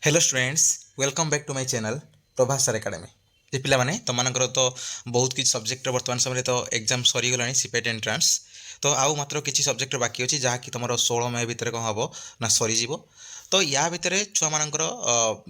Hello students welcome back to my channel Prabhas sir academy जे पिला माने तुमମାନଙ୍କର तो बहुत किसी सब्जेक्ट वर्तमान समय तो एग्जाम सरी गलानी सीपेट एंट्रांस तो आउ मात्र किसी सब्जेक्ट बाकी अछि जहाँकि तुम 16 मई भितर कौन हम ना सरी तो या भितर छुआ मानकर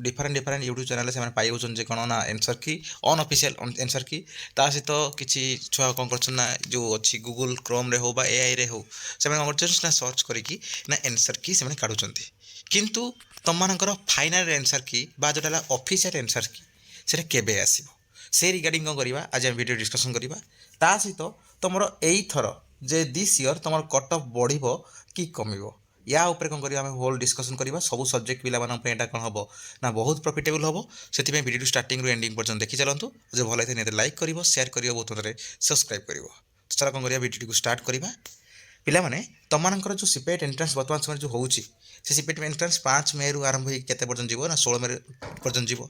डिफरेंट डिफरेंट यूट्यूब चैनल से पाइबुन जे कौन ना एनसर की अनअफिशियल एनसर की ता सहित किसी छुआ कौन कर ना जो अच्छी गूगल क्रोम रे हो बा एआई रे हो से कौन ना सर्च करके ना एनसर की से काढ़ुंट किंतु तुमମାନଙ୍କର फाइनाल आंसर की बा जोटा ऑफिशियल आंसर की सेटा केबे आसीबो से रिगार्डिंग कौन करवा आज हम वीडियो डिस्कशन करवा ता सहित तुम एई थर जे दिस ईयर तुम कट ऑफ बढ़िबो कि कमिबो या ऊपर कौन करवा होल डिस्कशन करवा सब सब्जेक्ट पिला मानन कौन हम ना बहुत प्रॉफिटेबल हम से वीडियो स्टार्टिंग रु एंडिंग पर्यंत देखी चलतु जो भल लगे लाइक कर शेयर कर बहुत मात्रा सब्सक्राइब कर चला कौन करवा वीडियो को स्टार्ट करवा पिलामाने तुमମାନଙ୍କର जो सीपेट एंट्रांस वर्तमान समय जो होउची से सीपेट एंट्रांस 5 मे रु आरंभ होई केते पर्यंत जीवो ना 16 मे पर्यंत जीवो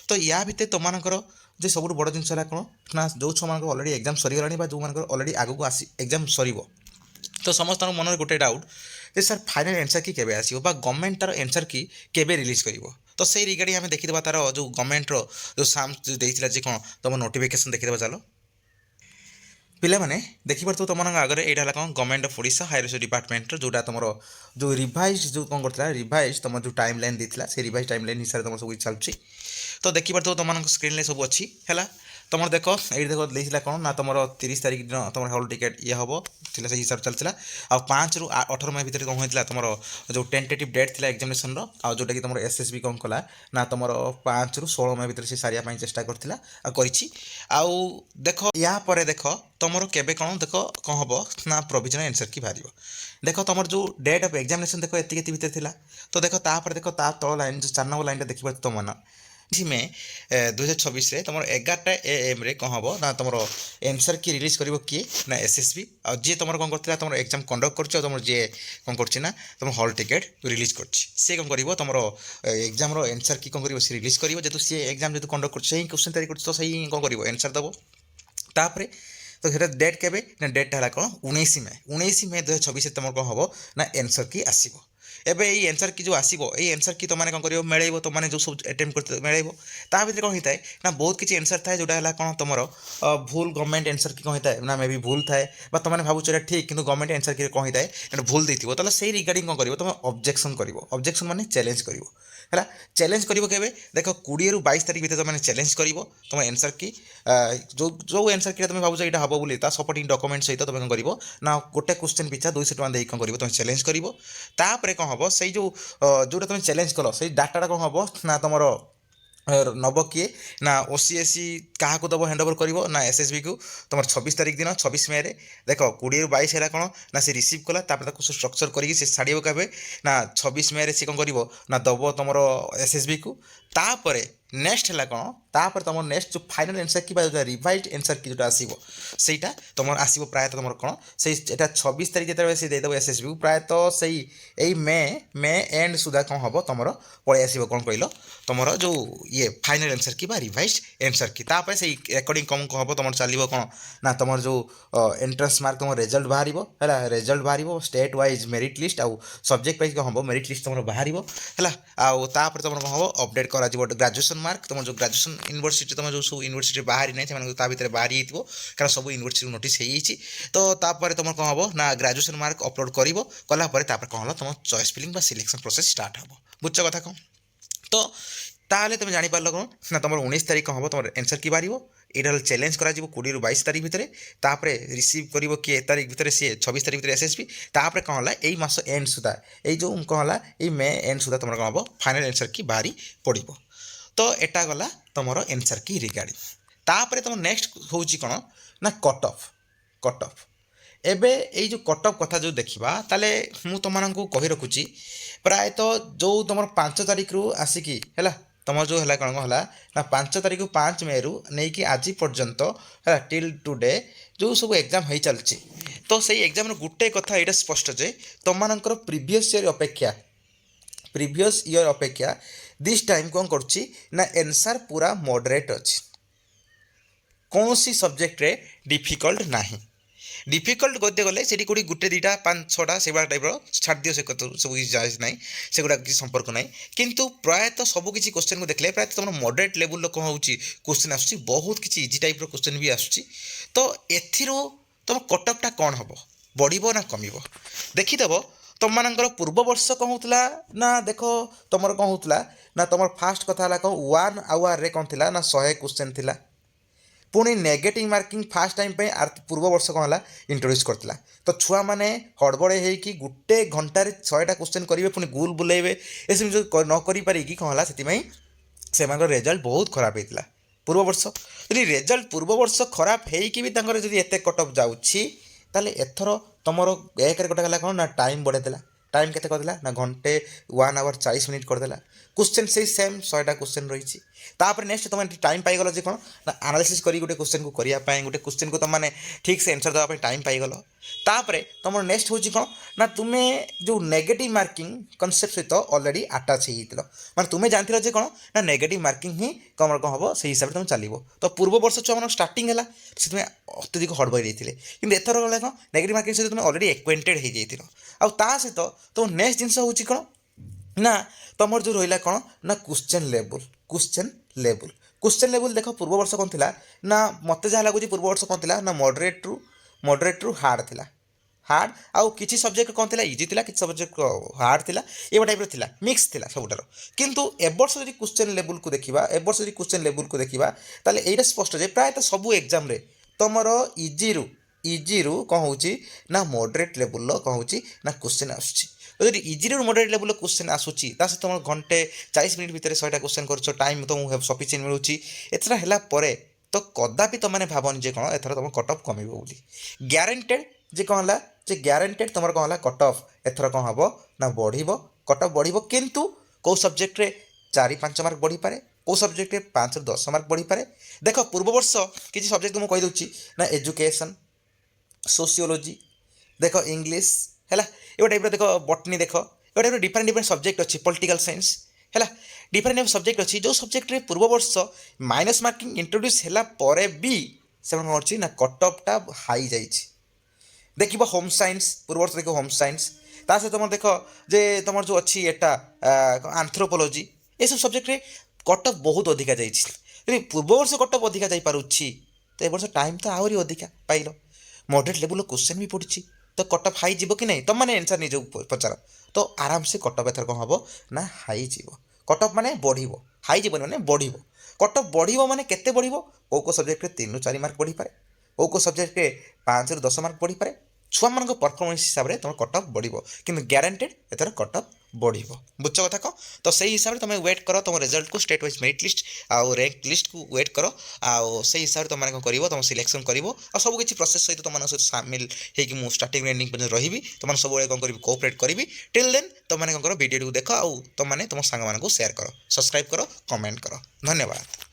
तो या भितर तुमମାନଙ୍କର जे सबुठ बड़ जिनस कौन ना जो छुआ ऑलरेडी एग्जाम सरी गलानी बा जो मानकर ऑलरेडी आगु आसी एग्जाम सरीबो तो समस्त मन गोटे डाउट जे सर फाइनल आंसर की केबे आसीबो बा गवर्नमेंट तार आंसर की केबे रिलीज करिवो तो से रिगार्डिंग आम देखिदेबा तार जो गवर्नमेंट रो जो साम जो देइथिला जे कोन तुम नोटिफिकेशन देखिदेबा चलो पिलामाने देखिपार तुम आगे यहाँ कौन government of Odisha higher education department जोटा तुम जो रिवाइज जो कौन करता रिवाइज तुम जो टाइम लाइन देता से रिवाइज टाइम लाइन हिसाब से तुम सब चलुची तो देखिपार तुम स्क्रीन सब अच्छी है तुम देख ये देख देखा कौन ना तुम 30 तारीख दिन तुम हॉल टिकेट ये हम से हिसाब चलता आ 5 रु 18 मई भितर कौन होता तुम जो टेंटेटिव डेट थी एग्जामिनेशन जोटा कि तुम एसएसबी कौन कला ना तुम 5 रु 16 मई भितर से सारिया चेष्टा करथिला आउ देख या परे देख तुम केबे कौन देख कौन हम ना प्रोविजनल आंसर की बाहर देख तुम जो डेट ऑफ एग्जामिनेशन देख एति भितर थिला तो देख तापर देख ता तल लाइन जो 4 नंबर लाइन देखिए तुम मन मे 2026 तुम 11टा AM रे कौन हम ना तुम आंसर की रिलीज कर किए ना एसएसबी आ जी तुम कौन कर तुम एग्जाम कंडक्ट कर तुम जी कौन कर तुम हॉल टिकेट रिलीज कर कौन कर तुम एग्जाम आंसर की कौन कर रिलीज कर जेहतु सी एग्जाम जो कंडक्ट कर क्वेश्चन तैयारी कर तो सही कौन कर आंसर दब तापर तो ये डेट के ना डेट है कौन 19 मे 2026 तुम कौन हम ना आंसर की आसो एबे ये आंसर की जो आसो ये आंसर की तुमने कौन कर मिले तुमने जो सब अटेम्प्ट करते मिले ता भर कौन होता है ना बहुत किसी आंसर थाए जोटा है कौन तुम भूल गवर्नमेंट आंसर की कौन होता है ना मे भी भूल थाए तुमने भावुच ठीक कि गवर्नमेंट आंसर की कौन होता है भूल देती तो से रिगार्डिंग कौन कर तुम ऑब्जेक्शन कर ऑब्जेक्शन माने चैलेंज कर है चैलेंज करेंगे देख 20 रु 22 तारीख भर तुमने चैलेंज कर तुम आंसर की जो जो आंसर की तुम भावुच यहाँ हम बोली सपोर्टिंग डॉक्यूमेंट सहित तुम कौन कर ना गोटे क्वेश्चन पिछा 200 टका देकर कौन कर तुम चैलेंज कर कौन हम से जो जोटा तुम चैलेंज कल से डाटा कौन हम ना तुम नब किए ना ओसीएससी क्या दब हैंड ओवर कर ना एसएसबी को तुम 26 तारीख दिन 26 मे देख 20 रु 22 है कौन ना सी रिसीव कला स्ट्रक्चर करके छाड़ के ना 26 मे सी कौन कर ना दब तुम एसएसबी को तापर नेक्स्ट है कौन तापर तुम नेक्स्ट जो फाइनल आंसर की रिवाइज आंसर की जो आसो सहीटा तुम आसो प्रायत तुम कौन से 26 तारीख जो देदेव एसएसबी को प्रायत से यही मे एंड सुधा कौन हम तुम पलि आस कौन कहल तुम जो ये फाइनल आंसर की रिवाइज आंसर की तापर से अकॉर्डिंग कौन हम तुम चलो कौन ना तुम जो एंट्रेंस मार्क तुम रिजल्ट बाहर है रिजल्ट बाहर स्टेट वाइज मेरिट लिस्ट आउ सब्जेक्ट वाइज कौन हम मेरिट लिस्ट तुम बाहर है आउे तुम कौन हम अपडेट कर ग्रेजुएशन मार्क तुम जो ग्रेजुएशन यूनिवर्सिटी तुम जो सब यूनिवर्सिटी बाहरी ना से भितर बाहरी कारण सब यूनिवर्सिटी नोटिस हो तो तापर तुम कौन हम ना ग्रेजुएशन मार्क अपलोड कलापर कौन तुम choice filling selection process start हम बुझ कथा कौन तो ताले तुम जापार कौन ना तुम 19 तारीख कौन हम तुम आंसर की बाहर यहाँ चैलेंज कर 20 रु 22 तारीख भितर तापर रिसीव कर किए तारीख भितर सी 26 तारीख भितर एसएसबी तापर कौन है यही मास एंड सुधा यो कौन है ये मे एंड सुधा तुम कौन हम फाइनल आंसर की बाहरी पड़ो तो एटा गला तुम आंसर की रिगार्डिंग तापर तुम नेक्स्ट हूँ कौन ना कट ऑफ एबे ये जो कट ऑफ कथा जो देखा ताले मु तुमको कही रखुची प्रायतः जो तुम 5 तारीख रु आसिकी है तुम जो है कौन है ना 5 तारीख 5 मे रु नहीं कि आज पर्यंत है टिल टुडे जो सब एग्जाम हो चलती तो सही एग्जाम गोटे कथा यहाँ स्पष्ट जे तुम प्रीवियस ईयर अपेक्षा दिस टाइम कौन करुच्ची ना आंसर पूरा मॉडरेट अच्छी कौन सी सब्जेक्ट रे डिफिकल्ट नहीं डिफिकल्ट गद्य गले से गोटे दुटा 5-6टा से टाइप छाड़ दियो से सब किसी जायज ना सेगुड़ा किसी संपर्क ना किंतु प्रायतः सबकि क्वेश्चन को देखले प्रायतः तुम मॉडरेट लेवल कौन हो क्वेश्चन आस बहुत किसी इजी टाइप क्वेश्चन भी आस तो एथिरो तुम कटअपटा कौन हम बढ़ ना कम देखीदेव तुम मानकर पूर्व वर्ष कौन होता ना देख तुम कौन होता ना तुम फास्ट कथा कौन 1 आवर रे कौन थी ना 100 क्वेश्चन थिला पुणी नेगेटिव मार्किंग फास्ट टाइम पे पूर्व वर्ष कौन है इंट्रोड्यूस करता तो छुआ मैंने हड़बड़े होगी गोटे घंटे 100टा क्वेश्चन करेंगे पुणी गुल बुलेबे ये जो न करी कौन है से रिजल्ट बहुत खराब होता पूर्व वर्ष यदि रिजल्ट पूर्व वर्ष खराब होगी भी जब एत कटअप जाऊँगी एथर तुम एक गोटे गला कौन ना टाइम बढ़ेदेला टाइम केते करदेला ना घंटे 1 आवर 40 मिनिट करदेला क्वेश्चन से सेम 100टा क्वेश्चन रही तापर नेक्स्ट तुम टाइम पाइगल जे कौन ना एनालिसिस करी गोटे क्वेश्चन को करने गोटे क्वेश्चन को तुम ठीक से आंसर देवाई टाइम पाइगल तापर तुम नेक्स्ट हूँ कौन ना तुम्हें जो नेगेटिव मार्किंग कनसेप्ट सहित ऑलरेडी अटैच हो माने तुम्हें जानते जे कौन ना नेगेटिव मार्किंग ही कम कौन हम से हिसाब से तुम चलो तो पूर्व वर्ष छुआ मान स्टार्टिंग है से तुम्हें अत्यधिक हड़बड़ी जाते कि एथर गले कौन नेगेटिव मार्किंग सहित तुम ऑलरेडी एक्वेंटेड हो जाइल आ सहित तुम नेक्स्ट जिनस हूँ कौन ना तुम जो रहा कौन ना क्वेश्चन लेवल देख पूर्व वर्ष कौन थी ना मत जहाँ लगुच पूर्व वर्ष कौन थी ना मॉडरेट रु हार्ड थी हार्ड आउ किसी सब्जेक्ट कौन थी इजी थी किसी सब्जेक्ट हार्ड थी ये टाइप थी मिक्स थी सबुठार किंतु एवर्ष जो क्वेश्चन लेवल को देखा एवर्ष जो क्वेश्चन लेवल को देखा ताले एटा स्पष्ट जे प्रायतः सबू एग्जाम रे तुमर इजी रु कौन हो ना मॉडरेट लेवल कौन हो ना क्वेश्चन आसूँ तो जब इजी रू मॉडरेट लेवल क्वेश्चन आसूँ तुम घंटे 40 मिनिट भितर 100टा क्वेश्चन कर टाइम तुमको सफिशिएंट मिलूँ एतरा है तो कदापि तुमने भावनी जे कौन एथर तुम कट ऑफ कम बोली ग्यारंटेड जे कौन है जे ग्यारंटेड तुम कौन है कट ऑफ एथर कौन हम ना बढ़ कट ऑफ बढ़ किंतु कौ सब्जेक्ट रे 4-5 मार्क बढ़ी पारे कौ सब्जेक्ट रे 5-10 मार्क बढ़ी पारे देख पूर्व वर्ष किसी सब्जेक्ट मुझे कहीदे ना एजुकेशन सोशियोलोजी देख इंग्लीश है ये टाइप देख बटनी देख ये टाइप डिफरेंट सब्जेक्ट अच्छी पॉलिटिकल साइंस है डिफरेंट सब्जेक्ट अच्छी जो सब्जेक्ट रे पूर्व वर्ष माइनस मार्किंग इंट्रोड्यूस है भी से ना कट ऑफटा हाई जाइए देख होम साइंस पूर्व वर्ष देख होम साइंस ता सहित तुम देख जे तुम जो अच्छी एटा एंथ्रोपोलॉजी ये सब सब्जेक्ट रे कट ऑफ बहुत अधिका जाइए पूर्व वर्ष कट ऑफ अधिका जा पारुछि तो ये वर्ष टाइम तो आहरी अधिका पाइल मॉडरेट लेवल क्वेश्चन भी पड़ी तो कट ऑफ हाई जीव कि नहीं तुम मैंने आंसर निज पचार तो आराम से कट ऑफ एथर कौन हम ना हाई जीव कट ऑफ माने बढ़ हाई जीवन माने बढ़ कट ऑफ बढ़ माने केते बढ़ कौ सब्जेक्ट 3-4 मार्क बढ़ी पारे कौ सब्जेक्ट 5-10 मार्क बढ़ी पारे छुआ मान परफॉर्मेंस हिसाब से तुम कट ऑफ बढ़ कि ग्यारंटेड एथर कट ऑफ बढ़ बुझ कथा कौन तो सही हिसाब से तुम वेट कर तुम रिजल्ट को स्टेट वाइज मेरिट लिस्ट आउ रैंक लिस्ट को वेट कर आउ से हिसाब से तुम कौन तुम सिलेक्शन कर सब किसी प्रोसेस सहित तुम सहित सामिल हो स्टार्टिंग एंडिंग पर्यटन रही तुम सब कौन करी कोऑपरेट करी टिल देन तुम कौन वीडियो देख आउ तुम तुम सांग सेयार कर सब्सक्राइब कर कमेंट कर धन्यवाद।